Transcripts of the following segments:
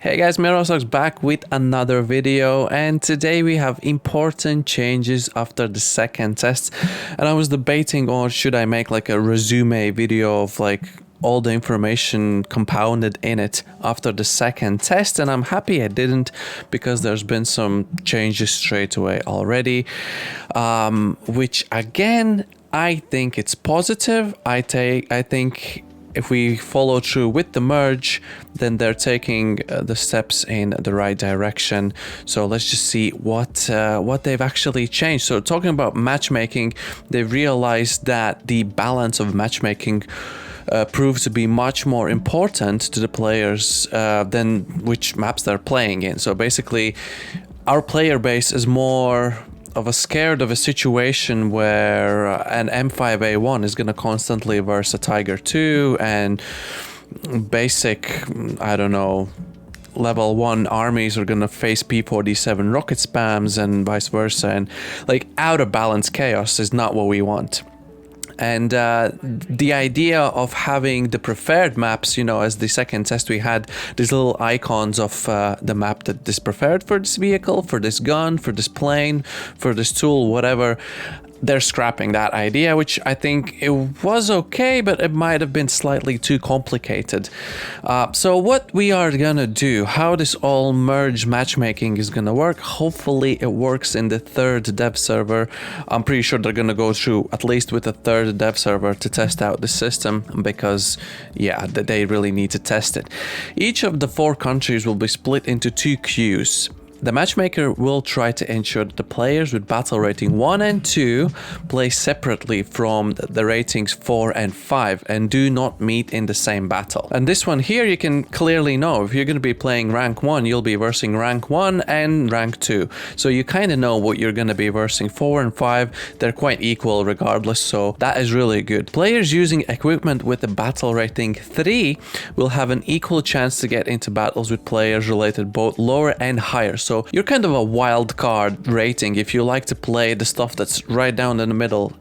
Hey guys, MeAdmiralStarks back with another video, and today we have important changes after the second test. And I was debating, or should I make like a resume video of like all the information compounded in it after the second test, and I'm happy I didn't, because there's been some changes straight away already, which again I think it's positive. I think if we follow through with the merge, then they're taking the steps in the right direction. So let's just see what they've actually changed. So talking about matchmaking, they've realized that the balance of matchmaking proves to be much more important to the players than which maps they're playing in. So basically, our player base is more of a scared of a situation where an M5A1 is going to constantly verse a Tiger 2 and basic, I don't know, level 1 armies are going to face P47 rocket spams and vice versa, and like out of balance chaos is not what we want. And the idea of having the preferred maps, you know, as the second test we had these little icons of the map that is preferred for this vehicle, for this gun, for this plane, for this tool, whatever. They're scrapping that idea, which I think it was okay, but it might have been slightly too complicated. So what we are gonna do, how this all merge matchmaking is gonna work, hopefully it works in the third dev server. I'm pretty sure they're gonna go through at least with a third dev server to test out the system, because yeah, they really need to test it. Each of the 4 countries will be split into 2 queues. The matchmaker will try to ensure that the players with battle rating 1 and 2 play separately from the ratings 4 and 5 and do not meet in the same battle. And this one here, you can clearly know if you're going to be playing rank 1, you'll be versing rank 1 and rank 2. So you kind of know what you're going to be versing. 4 and 5, they're quite equal regardless, so that is really good. Players using equipment with a battle rating 3 will have an equal chance to get into battles with players rated both lower and higher. So you're kind of a wild card rating. If you like to play the stuff that's right down in the middle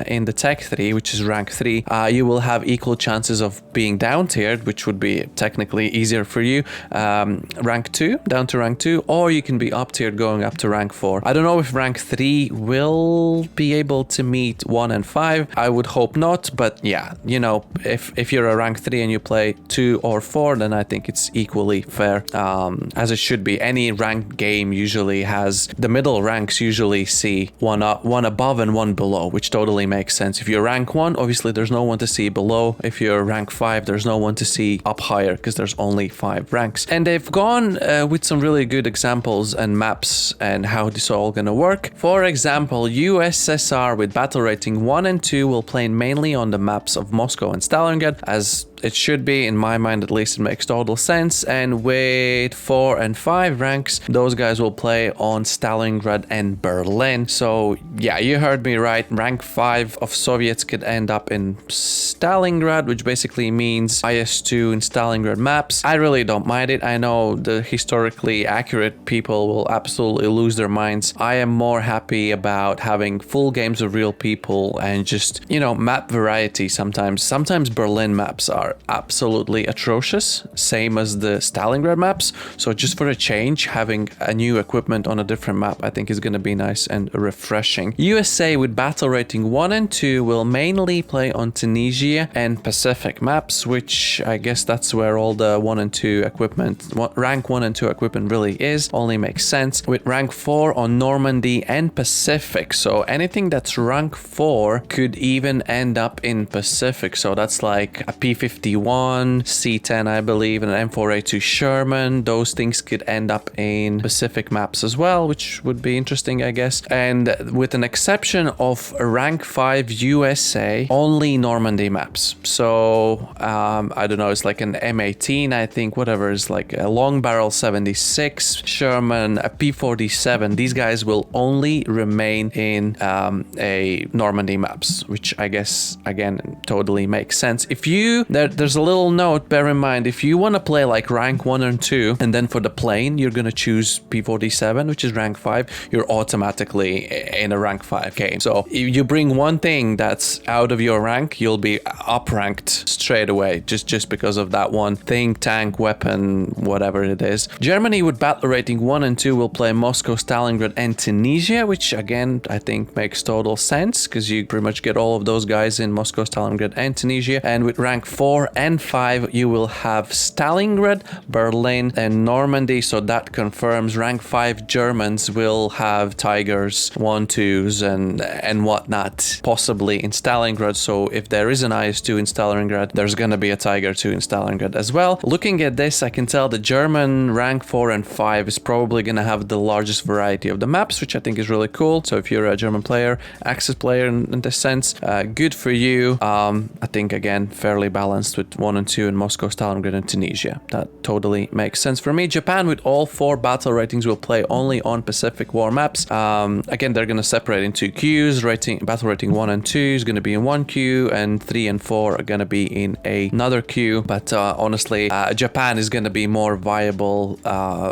in the Tech 3, which is rank 3, you will have equal chances of being down tiered, which would be technically easier for you. Rank 2, down to rank 2, or you can be up tiered going up to rank 4. I don't know if rank 3 will be able to meet 1 and 5. I would hope not, but yeah, you know, if you're a rank 3 and you play 2 or 4, then I think it's equally fair, as it should be. Any ranked game usually has the middle ranks usually see one above and 1 below, which totally makes sense. If you're rank 1, obviously there's no one to see below. If you're rank 5, there's no one to see up higher, because there's only 5 ranks. And they've gone with some really good examples and maps and how this is all gonna work. For example, USSR with battle rating 1 and 2 will play mainly on the maps of Moscow and Stalingrad, as it should be. In my mind, at least, it makes total sense. And with 4 and 5 ranks, those guys will play on Stalingrad and Berlin. So yeah, you heard me right. Rank 5 of Soviets could end up in Stalingrad, which basically means IS-2 in Stalingrad maps. I really don't mind it. I know the historically accurate people will absolutely lose their minds. I am more happy about having full games of real people and just, you know, map variety. Sometimes Berlin maps are absolutely atrocious, same as the Stalingrad maps. So just for a change, having a new equipment on a different map, I think is going to be nice and refreshing. USA with battle rating 1 and 2 will mainly play on Tunisia and Pacific maps, which I guess that's where all the 1 and 2 equipment, rank 1 and 2 equipment really is. Only makes sense. With rank 4 on Normandy and Pacific. So anything that's rank 4 could even end up in Pacific. So that's like a P51, C10, I believe, and an M4A2 Sherman. Those things could end up in Pacific maps as well, which would be interesting, I guess. And with an exception of rank 5 USA, only Normandy maps. So I don't know, it's like an M18, I think, whatever, is like a long barrel 76, Sherman, a P47. These guys will only remain in a Normandy maps, which I guess again totally makes sense. If you there's a little note, bear in mind, if you want to play like rank 1 and 2, and then for the plane, you're going to choose P47, which is rank 5, you're automatically in a rank 5 game. So if you bring one thing that's out of your rank, you'll be up-ranked straight away, just because of that one thing, tank, weapon, whatever it is. Germany with battle rating 1 and 2 will play Moscow, Stalingrad, and Tunisia, which again, I think makes total sense, because you pretty much get all of those guys in Moscow, Stalingrad, and Tunisia. And with rank 4 and 5, you will have Stalingrad, Berlin, and Normandy. So that confirms rank 5 Germans will have Tigers, 1, 2s, and whatnot, possibly in Stalingrad. So if there is an IS-2 in Stalingrad, there's gonna be a Tiger 2 in Stalingrad as well. Looking at this, I can tell the German rank 4 and 5 is probably gonna have the largest variety of the maps, which I think is really cool. So if you're a German player, Axis player in this sense, good for you. I think again, fairly balanced with 1 and 2 in Moscow, Stalingrad, and Tunisia. That totally makes sense for me. Japan with all 4 battle ratings will play only on Pacific War maps. Again, they're gonna separate into queues. Battle rating 1 and 2 is gonna be in one queue, and 3 and 4 are gonna be in another queue. But honestly, Japan is gonna be more viable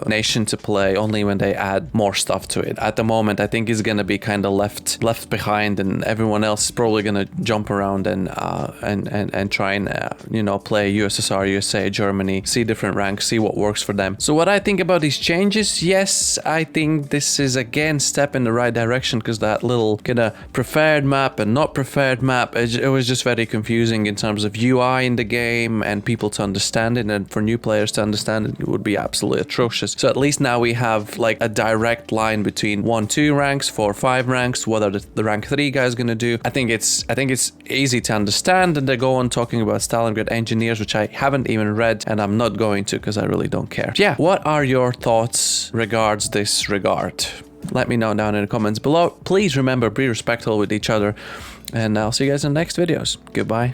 nation to play only when they add more stuff to it. At the moment, I think it's gonna be kind of left behind, and everyone else is probably gonna jump around and try and you know, play USSR, USA, Germany, see different ranks, see what works for them. So what I think about these changes, yes, I think this is again step in the right direction, because that little kind of preferred map and not preferred map, it was just very confusing in terms of UI in the game and people to understand it, and for new players to understand it, it would be absolutely atrocious. So at least now we have like a direct line between 1, 2 ranks, 4, 5 ranks. What are the rank 3 guys gonna do? I think it's easy to understand, and they go on talking about Stalingrad Engineers, which I haven't even read, and I'm not going to because I really don't care. Yeah, what are your thoughts regards this regard? Let me know down in the comments below. Please remember, be respectful with each other, and I'll see you guys in the next videos. Goodbye.